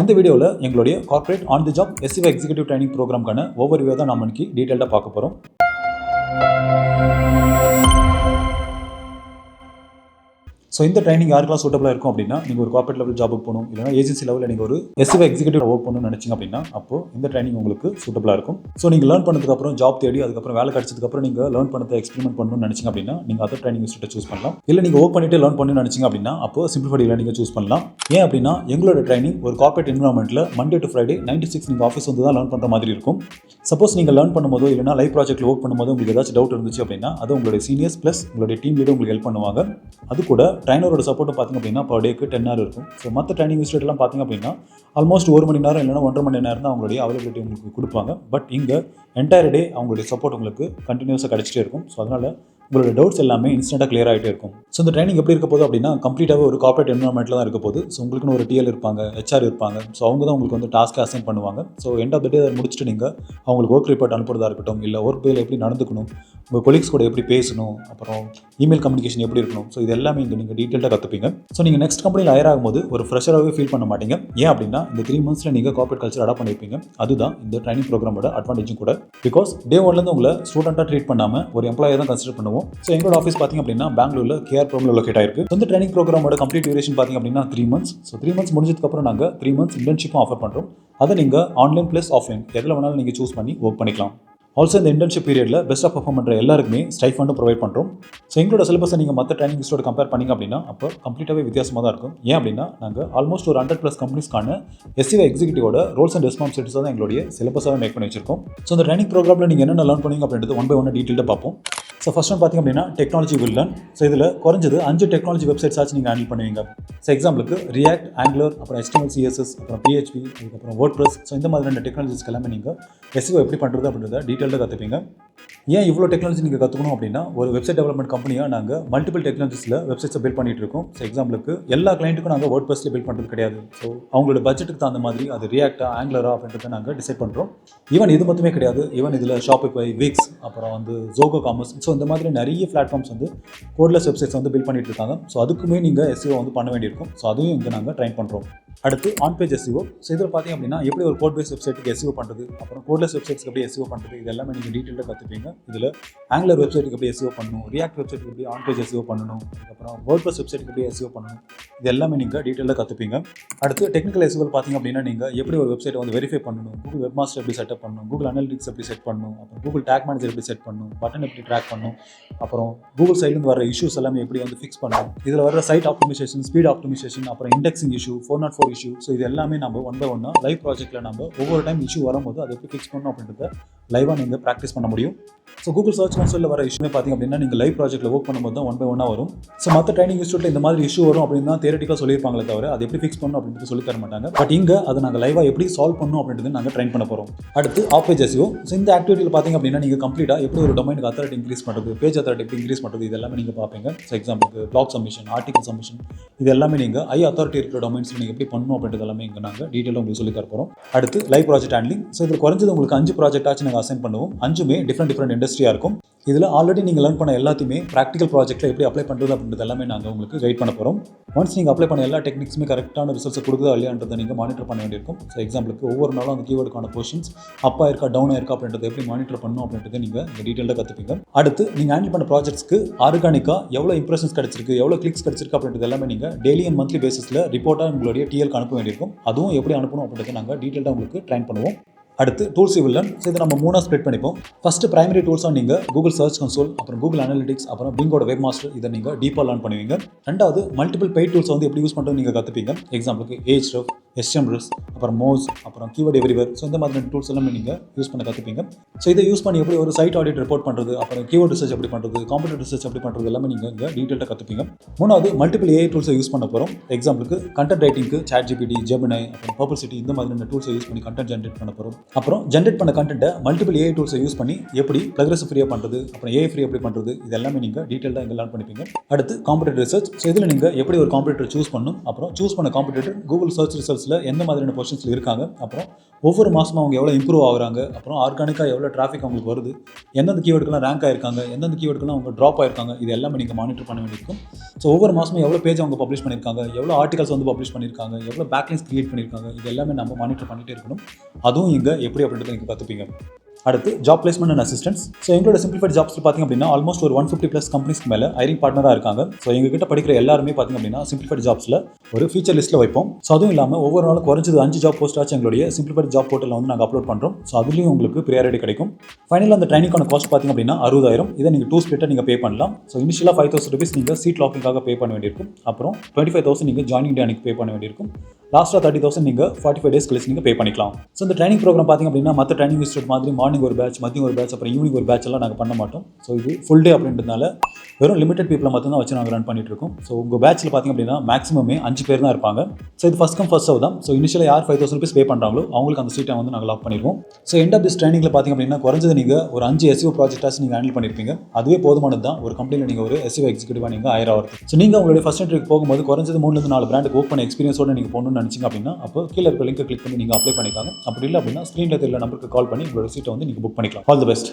இந்த வீடியோவில் எங்களுடைய corporate on the job SEO executive training ப்ரோக்ராம்க்கான ஓவர்வியூ தான் நம்ம இன்னைக்கு டீட்டெயிலாக பார்க்க போகிறோம். ஸோ இந்த ட்ரைனிங் யாருக்கெல்லாம் சூட்டபிளாக இருக்கும் அப்படின்னா, நீங்கள் ஒரு கார்ப்பரேட் லெவல் ஜாபுக்கு போகணும், இல்லைனா ஏஜென்சி லெவலில் நீங்கள் ஒரு SEO எக்ஸிக்யூட்டிவ் ஒர்க் பண்ணணும்னு நினச்சிங்க அப்படின்னா, அப்போ இந்த ட்ரைனிங் உங்களுக்கு சூட்டபிளாக இருக்கும். ஸோ நீங்கள் லேர்ன் பண்ணதுக்கப்புறம் ஜாப் தேடி அதுக்கப்புறம் வேலை கிடச்சதுக்கப்புறம் நீங்கள் லேர்ன் பண்ணதை எக்ஸ்பெரிமெண்ட் பண்ணணும்னு நினச்சிங்க அப்படின்னா, நீங்கள் அதர் ட்ரைனிங் இன்ஸ்டியூட்டை சூஸ் பண்ணலாம். இல்லை நீங்கள் ஒர்க் பண்ணிட்டு லேர்ன் பண்ணணும்னு நினச்சிங்க அப்படின்னா, அப்போ சிம்பிளிஃபைடில் நீங்கள் சூஸ் பண்ணலாம். ஏன் அப்படின்னா, எங்களோட ட்ரைனிங் ஒரு கார்ப்பரேட் என்விரான்மெண்ட்டில் மண்டே டு ஃப்ரைடே 9 to 6 நீங்கள் ஆஃபீஸ் வந்து தான் லேர்ன் பண்ணுற மாதிரி இருக்கும். சப்போஸ் நீங்கள் லேர்ன் பண்ணும்போதோ இல்லைனா லைவ் ப்ராஜெக்ட்டில் ஒர்க் பண்ணும்போது உங்களுக்கு ஏதாச்சும் டவுட் இருந்துச்சு அப்படின்னா, அது உங்களுடைய சீனியர்ஸ் ப்ளஸ் உங்களுடைய டீம் லீடர் உங்களுக்கு ஹெல்ப் பண்ணுவாங்க. அது கூட ட்ரைனரோட சப்போர்ட்டும் பார்த்திங்க அப்படின்னா பர் டேக்கு 10 hour இருக்கும். ஸோ மற்ற ட்ரைனிங் இன்ஸ்டியூட்லாம் பார்த்திங்க அப்படின்னா ஆல்மோஸ்ட் 1 மணி நேரம் இல்லைனா 1.5 மணி நேரம் தான் அவங்களுடைய அவைலபிலிட்டி உங்களுக்கு கொடுப்பாங்க. பட் இங்கே என்டையர் டே அவங்களுடைய சப்போர்ட் உங்களுக்கு கண்டினியூஸாக கிடச்சிட்டே இருக்கும். ஸோ அதனால் உங்களோட டவுட்ஸ் எல்லாமே இன்ஸ்டன்ட்டாக கிளியர் ஆகிட்டே இருக்கும். ஸோ இந்த ட்ரைனிங் எப்படி இருக்க போது அப்படின்னா, கம்ப்ளீட்டாகவே ஒரு கார்ப்பரேட் என்விரான்மெண்ட்டில் தான் இருக்க போது. ஸோ உங்களுக்குன்னு ஒரு TL இருப்பாங்க, HR இருப்பாங்க. ஸோ அவங்க தான் உங்களுக்கு வந்து டாஸ்க்கை அசைன் பண்ணுவாங்க. ஸோ எண்ட் ஆஃப் த டே அதை முடிச்சுட்டு நீங்கள் அவங்களுக்கு ஒர்க் ரிப்போர்ட் அனுப்புறதா இருக்கட்டும், இல்லை ஒர்க் டேயில் எப்படி நடந்துக்கணும், உங்கள் கொலீக்ஸ் கூட எப்படி பேசணும், அப்புறம் இமெயில் கம்யூனிகேஷன் எப்படி இருக்கணும், ஸோ இது எல்லாமே இங்கே நீங்கள் டீட்டெயிலாக கற்றுப்பீங்க. ஸோ நீங்கள் நெக்ஸ்ட் கம்பெனியில் ஹையர் ஆகும்போது ஒரு ஃப்ரெஷராகவே ஃபீல் பண்ண மாட்டீங்க. ஏன் அப்படின்னா, இந்த 3 monthsல நீங்கள் கார்ப்பரேட் கல்ச்சர் அடாப்ட் பண்ணியிருப்பீங்க. அதுதான் இந்த ட்ரைனிங் ப்ரோக்ராமோட அட்வான்டேஜும் கூட. பிகாஸ் டே 1லேருந்து உங்களை ஸ்டூடெண்ட்டாக ட்ரீட் பண்ணாமல் ஒரு எம்ப்ளாயை தான் கன்சிடர் பண்ணுவோம். ஸோ எங்களோட ஆஃபீஸ் பார்த்திங்க அப்படின்னா பெங்களூரில் KR Puramல லொகேட் ஆயிருக்கு. இந்த ட்ரைனிங் ப்ரோக்ராமோட கம்ப்ளீட் டியூரேஷன் பார்த்திங்க அப்படின்னா 3 months. ஸோ 3 months முடிஞ்சதுக்கப்புறம் நாங்கள் 3 months இன்டர்ன்ஷிப்பும் ஆஃபர் பண்ணுறோம். அதை நீங்கள் ஆன்லைன் ப்ளஸ் ஆஃப்லைன் எதில் வேணாலும் நீங்கள் சூஸ் பண்ணி ஒர்க் பண்ணிக்கலாம். ஆல்சோ இந்த இன்டர்ன்ஷிப் பீரியடில் பெஸ்ட்டாக பர்ஃபார்ம் பண்ணுற எல்லாருக்குமே ஸ்டைஃபண்டும் ப்ரொவைட் பண்ணுறோம். ஸோ எங்களோட சிலபஸை நீங்கள் மற்ற ட்ரைனிங் இன்ஸ்டியூட் கம்பேர் பண்ணிங்க அப்படின்னா அப்போ கம்ப்ளீட்டாகவே வித்தியாசமாக தான் இருக்கும். ஏன் அப்படின்னா, நாங்கள் ஆல்மோஸ்ட் ஒரு 100+ கம்பெனிஸ்க்கான SEO எக்ஸிக்யூட்டிவோட ரோல்ஸ் அண்ட் ரெஸ்பான்சிபிலிட்டிஸாக தான் எங்களுடைய சிலபஸாக மேக் பண்ணி வச்சிருக்கோம். ஸோ இந்த ட்ரைனிங் ப்ரோக்ராமில் நீங்கள் என்னென்ன லேர்ன் பண்ணுவீங்க அப்படின்றது 1 by 1 டீட்டெயிலாக பார்ப்போம். ஸோ ஃபர்ஸ்ட் ஒன் பார்த்திங்க அப்படின்னா டெக்னாலஜி வில் லேர்ன். ஸோ இதில் குறைஞ்சது 5 டெக்னாலஜி வெப்சைட்ஸ் ஆச்சு நீங்கள் ஹேண்டில் பண்ணுவீங்க. ஸோ எக்ஸாம்பிளுக்கு React, Angular, அப்புறம் HTML, CSS, அப்புறம் PHP, அதுக்கப்புறம் WordPress. ஸோ இந்த மாதிரியான டெக்னாலஜிஸ்க்கு எல்லாமே நீங்கள் SEO எப்படி பண்ணுறது அப்படின்றத டீட்டெயிலாக கற்றுப்பீங்க. ஏன் இவ்வளோ டெக்னாலஜி நீங்கள் கற்றுக்கணும் அப்படின்னா, ஒரு வெப்சைட் டெவலப்மெண்ட் கம்பெனியாக நாங்கள் மல்டிபிள் டெக்னாலஜிஸில் வெப்சைட்ஸை பில்ட் பண்ணிட்டு இருக்கோம். ஸோ எக்ஸாம்பிளுக்கு எல்லா கிளைண்ட்டுக்கும் நாங்கள் WordPressல பில்ட் பண்ணுறது கிடையாது. ஸோ அவங்களோட பட்ஜெட்டுக்கு தகுந்த மாதிரி அது React-ஆ Angular-ஆ அப்படின்றத நாங்கள் டிசைட் பண்ணுறோம். ஈவன் இது மட்டுமே கிடையாது, ஈவன் இதில் Shopify, Wix, அப்புறம் வந்து Zoho Commerce, ஸோ இந்த மாதிரி நிறைய பிளாட்ஃபார்ம்ஸ் வந்து கோட்லெஸ் வெப்சைட்ஸ் வந்து பில்ட் பண்ணிட்டு இருக்காங்க. ஸோ அதுக்குமே நீங்கள் SEO வந்து பண்ண வேண்டியிருக்கும். ஸோ அதையும் இங்கே நாங்கள் ட்ரைன் பண்ணுறோம். அடுத்து ஆன் பேஜ் SEO. ஸோ இதில் பார்த்திங்க அப்படின்னா எப்படி ஒரு கோட் பேஸ் வெப்சைட்டுக்கு SEO பண்ணுறது, அப்புறம் கோட்லெஸ் வெப்சைட்ஸ்க்கு எப்படி SEO பண்ணுறது, இது எல்லாமே நீங்கள் டீட்டெயிலாக கற்றுப்பீங்க. இதில் Angular வெப்சைட்டுக்கு எப்படி SEO பண்ணணும், React வெப்சைட்டுக்கு எப்படி ஆன் பேஜ் SEO பண்ணணும், அதுக்கப்புறம் WordPress வெப்சைட்டுக்கு எப்படி SEO பண்ணணும், இது எல்லாமே நீங்கள் டீட்டெயிலாக கற்றுப்பீங்க. அடுத்து டெக்னிக்கல் SEO பார்த்திங்க அப்படின்னா, நீங்கள் எப்படி ஒரு வெப்சைட்டை வந்து வெரிஃபை பண்ணணும், Google வெப்மாஸ்டர் எப்படி செட்டப் பண்ணணும், Google அனலிட்டிக்ஸ் எப்படி செட் பண்ணணும், அப்புறம் Google டேக் மேனேஜர் எப்படி செட் பண்ணணும், பட்டன் எப்படி ட்ராக் பண்ணணும், அப்புறம் Google சைட்லேருந்து வர இஷ்யூஸ் எல்லாமே எப்படி வந்து ஃபிக்ஸ் பண்ணணும், இதில் வர சைட் ஆப்டிமைசேஷன், ஸ்பீட் ஆப்டிமைசேஷன், அப்புறம் இண்டெக்ஸிங் இஷ்யூ, 404 இஷ்யூ. ஸோ இது எல்லாமே நம்ம 1 by 1 லைவ் ப்ராஜெக்ட்டில் நம்ம ஒவ்வொரு டைம் இஷ்யூ வரும்போது அதை எப்படி ஃபிக்ஸ் பண்ணணும் அப்படின்றத லைவாக நீங்கள் ப்ராக்டிஸ் பண்ண முடியும். ஸோ Google சர்ச் கன்சோலில் வர இஷ்யூமே பார்த்திங்க அப்படின்னா நீங்கள் லைவ் ப்ராஜெக்ட்டில் ஒர்க் பண்ணும்போது தான் 1 by 1 வரும். ஸோ மற்ற ட்ரைனிங் இன்ஸ்டியூட்டில் இந்த மாதிரி இஷ்யூ வரும் அப்படின்னு தான் தியரட்டிக்காக சொல்லியிருப்பாங்களே தவிர அது எப்படி ஃபிக்ஸ் பண்ணணும் அப்படின்றது சொல்லி தர மாட்டாங்க. பட் இங்கே அதை நாங்கள் லைவாக எப்படி சால்வ் பண்ணணும் அப்படின்றது நாங்கள் ட்ரைன் பண்ண போகிறோம். அடுத்து ஆஃப் பேஜ் SEO. ஸோ இந்த ஆக்டிவிட்டியில் பார்த்திங்க அப்படின்னா நீங்கள் கம்ப்ளீட்டாக எப்படி ஒரு டொமைனுக்கு அத்தாரிட்டி இன்க்ரீஸ் பண்ணுறது, பேஜ் அத்தாரிட்டி எப்படி இன்க்ரீஸ் பண்ணுறது, இது எல்லாமே நீங்கள் பார்ப்பீங்க. ஸோ எக்ஸாம்பிளுக்கு பிளாக் சப்மிஷன், ஆர்டிகல் சப்மிஷன், இது எல்லாமே நீங்கள் அத்தாரிட்டி இருக்கிற டொமைன்ஸில் நீங்கள் எப்படி பண்ணணும் அப்படின்றது எல்லாமே இங்கே நாங்கள் டீட்டெயிலாக உங்களுக்கு சொல்லி தர போகிறோம். அடுத்து லைவ் ப்ராஜெக்ட் ஹேண்ட்லிங். ஸோ இதில் குறைஞ்சது உங்களுக்கு 5 ப்ராஜெக்ட் ஆச்சு நாங்கள் அசைன் பண்ணுவோம். 5மே டிஃப்ரெண்ட் இண்டஸ்ட்ரியாக இருக்கும். இதில் ஆல்ரெடி நீங்கள் லேர்ன் பண்ண எல்லாத்தையுமே ப்ராக்டிகல் ப்ராஜெக்ட்டில் எப்படி அப்ளை பண்ணுறது அப்படின்றது எல்லாமே நாங்கள் உங்களுக்கு கைட் பண்ண போகிறோம். ஒன்ஸ் நீங்கள் அப்ளை பண்ண எல்லா டெக்னிக்ஸுமே கரெக்டான ரிசல்ட்ஸ் கொடுக்குதா இல்லையான்றதை நீங்கள் மானிட்டர் பண்ண வேண்டியிருக்கும். ஸோ எக்ஸாம்பிளுக்கு ஒவ்வொரு நாளும் அந்த கீவேர்டுக்கான பொசிஷன்ஸ் அப் ஆயிருக்கா டவுன் ஆயிருக்கா அப்படின்றத எப்படி மானிட்டர் பண்ணணும் அப்படின்றத நீங்கள் டீட்டெயிலாக கற்றுப்பீங்க. அடுத்து நீங்கள் ஹேண்டில் பண்ண ப்ராஜெக்ட்ஸ்க்கு ஆர்கானிக்காக எவ்வளோ இம்ப்ரெஷன்ஸ் கிடச்சிருக்கு, எவ்வளோ கிளிக்ஸ் கிடச்சிருக்கு அப்படின்றது எல்லாமே நீங்கள் டெய்லி அண்ட் மந்த்லி பேசிஸில் ரிப்போர்ட்டாக உங்களுடைய TLக்கு அனுப்ப வேண்டியிருக்கும். அதுவும் எப்படி அனுப்பணும் அப்படின்றத நாங்கள் டீட்டெயிலாக உங்களுக்கு ட்ரைன் பண்ணுவோம். அடுத்து டூல்ஸ் வில் லேர்ன். ஸோ இதை நம்ம 3 ஸ்ப்ளிட் பண்ணிப்போம். ஃபஸ்ட்டு பிரைமரி டூல்ஸாக நீங்கள் Google சர்ச் கன்சோல், அப்புறம் Google அனலிட்டிக்ஸ், அப்புறம் Bingோட வெப்மாஸ்டர், இதை நீங்கள் டீப்பாக லேர்ன் பண்ணுவீங்க. ரெண்டாவது மல்டிபிள் பெய்ட் டூல்ஸ் வந்து எப்படி யூஸ் பண்ணுறது நீங்கள் கற்றுப்பீங்க. எக்ஸாம்பிளுக்கு Ahrefs, SEMrush, அப்புறம் Moz, அப்புறம் கீவேர்ட் எவ்ரிவேர். ஸோ இந்த மாதிரி டூல்ஸ் எல்லாமே நீங்கள் யூஸ் பண்ண கற்றுப்பீங்க. ஸோ இதை யூஸ் பண்ணி எப்படி ஒரு சைட் ஆடிட் ரிப்போர்ட் பண்ணுறது, அப்புறம் கீவேர்ட் ரிசர்ச் எப்படி பண்ணுறது, காம்படிட்டிவ் ரிசர்ச் எப்படி பண்ணுறது எல்லாமே நீங்கள் இங்கே டீட்டெயிலாக கற்றுப்பீங்க. மூணாவது மல்டிபிள் AI டூல்ஸை யூஸ் பண்ண போகிறோம். எக்ஸாம்பிளுக்கு கண்டென்ட் ரைட்டிங்க்கு ChatGPT, Gemini, அப்புறம் Perplexity இந்த மாதிரியான டூல்ஸை யூஸ் பண்ணி கண்டென்ட் ஜென்ரேட் பண்ண போகிறோம். அப்புறம் ஜென்ரேட் கண்டென்ட்டை மல்டிபிள் AI டூல்ஸை யூஸ் பண்ணி எப்படி ப்ளக்ரஸ் ஃப்ரீயாக பண்ணுறது, அப்புறம் AI ஃப்ரீ எப்படி பண்ணுறது, இது எல்லாமே நீங்கள் டீட்டெயிலாக இங்கே லேர்ன் பண்ணிப்பீங்க. அடுத்து காம்படிட்டிவ் ரிசர்ச். ஸோ இதில் நீங்கள் எப்படி ஒரு காம்படிட்டர் சூஸ் பண்ணணும், அப்புறம் சூஸ் பண்ண காம்படிட்டர் Google சர்ச் ரிசல்ட்ஸில் லெவல்ஸில் எந்த மாதிரியான பொசிஷன்ஸில் இருக்காங்க, அப்புறம் ஒவ்வொரு மாதமும் அவங்க எவ்வளோ இம்ப்ரூவ் ஆகுறாங்க, அப்புறம் ஆர்கானிக்காக எவ்வளோ டிராஃபிக் அவங்களுக்கு வருது, எந்தெந்த கீவேர்டுக்கெல்லாம் ரேங்க் ஆயிருக்காங்க, எந்தெந்த கீவேர்டுக்கெல்லாம் அவங்க ட்ராப் ஆயிருக்காங்க, இது எல்லாமே நீங்கள் மானிட்டர் பண்ண வேண்டியிருக்கும். ஸோ ஒவ்வொரு மாதமும் எவ்வளோ பேஜ் அவங்க பப்ளிஷ் பண்ணியிருக்காங்க, எவ்வளோ ஆர்டிகல்ஸ் வந்து பப்ளிஷ் பண்ணியிருக்காங்க, எவ்வளோ பேக்லிங்ஸ் கிரியேட் பண்ணியிருக்காங்க, இது எல்லாமே நம்ம மானிட்டர் பண்ணிகிட்டே இருக்கணும். அதுவும் இங்கே எப்படி அப்படின்றத நீங்கள் கற்றுப்பீங்க. அடுத்து job placement and assistance. So எங்களோட சிம்பிளிஃபைட் ஜாப்ஸ் பார்த்திங்க அப்படின்னா ஆல்மோஸ்ட் ஒரு 150+ கம்பெனிஸ்க்கு மேலே ஹைரிங் பார்ட்னராக இருக்காங்க. ஸோ எங்ககிட்ட படிக்கிற எல்லாருமே பார்த்திங்க அப்படின்னா சிம்பிளிஃபைட் ஜாப்ஸில் ஒரு ஃபீச்சர் லிஸ்ட்டில் வைப்போம். ஸோ அதுவும் இல்லாமல் ஒவ்வொரு நாளும் குறைஞ்சது 5 ஜாப் போஸ்ட் ஆச்சு எங்களுடைய சிம்பிளிஃபைட் ஜாப் போர்ட்டலில் வந்து நாங்கள் அப்லோட் பண்ணுறோம். ஸோ அதுலேயும் உங்களுக்கு ப்ரியாரிட்டி கிடைக்கும். ஃபைனலாக அந்த ட்ரைனிங்கான காஸ்ட் பார்த்திங்க அப்படின்னா 60,000. இதை நீங்கள் 2 ஸ்பிளிட்டாக நீங்கள் பே பண்ணலாம். ஸோ இனிஷியலாக 5,000 rupees நீங்கள் சீட் லாக்கிங்காக பே பண்ண வேண்டியிருக்கும். அப்புறம் 25,000 நீங்கள் ஜாயினிங் டே அன்றைக்கி பே பண்ண வேண்டியிருக்கும். லாஸ்ட்டாக 30,000 நீங்கள் 45 days கழிச்சு நீங்கள் பே பண்ணிக்கலாம். ஸோ இந்த ட்ரைனிங் ப்ரோக்ராம் பார்த்திங்க அப்படின்னா மற்ற ட்ரைனிங் இன்ஸ்டியூட் மாதிரி மார்னிங் ஒரு பேட்ச், மதியம் ஒரு பேட்ச், அப்புறம் ஈவினிங் ஒரு பேட்ச் எல்லாம் நாங்கள் பண்ண மாட்டோம். ஸோ இது ஃபுல் டே அப்படின்றதுனால வெறும் லிமிடெட் பீப்பிளை மட்டும் தான் வச்சு நாங்கள் ரன் பண்ணிட்டு இருக்கோம். ஸோ உங்கள் பேட்சில் பார்த்திங்க அப்படின்னா மேக்ஸிமமே 5 பேர் தான் இருப்பாங்க. ஸோ இது ஃபஸ்ட் கம் ஃபர்ஸ்ட் சர்வ் தான். ஸோ இனிஷியலாக யார் 5,000 rupees பே பண்ணுறாங்களோ அவங்களுக்கு அந்த சீட்டை வந்து நாங்கள் லாக் பண்ணிடுவோம். ஸோ எண்ட் ஆஃப் திஸ் ட்ரைனிங்கில் பார்த்திங்க அப்படின்னா குறைஞ்சது நீங்கள் ஒரு 5 SEO ப்ராஜெக்டாஸ் நீங்கள் ஹேண்டில் பண்ணியிருப்பீங்க. அதுவே போதுமானது தான் ஒரு கம்பெனியில் நீங்கள் ஒரு SEO எக்ஸிக்யூட்டிவாக நீங்கள் ஆயிரம். ஸோ நீங்கள் உங்களுடைய ஃபஸ்ட் இன்டர்வியூக்கு போகும்போது குறைஞ்சது 3-4 பிராண்டுக்கு ஒர்க் பண்ண எக்ஸ்பீரியன்ஸோட நீங்கள் போகணும்னு நினச்சிங்க அப்படின்னா அப்போ கீழே இருக்க லிங்கை கிளிக் பண்ணி நீங்கள் அப்ளை பண்ணிக்கலாம். அப்படி இல்லை அப்படின்னா ஸ்க்ரீனில் தெரியல நம்பருக்கு கால் பண்ணி உங்களோட சீட்டை வந்து நீங்கள் புக் பண்ணிக்கலாம். All the best.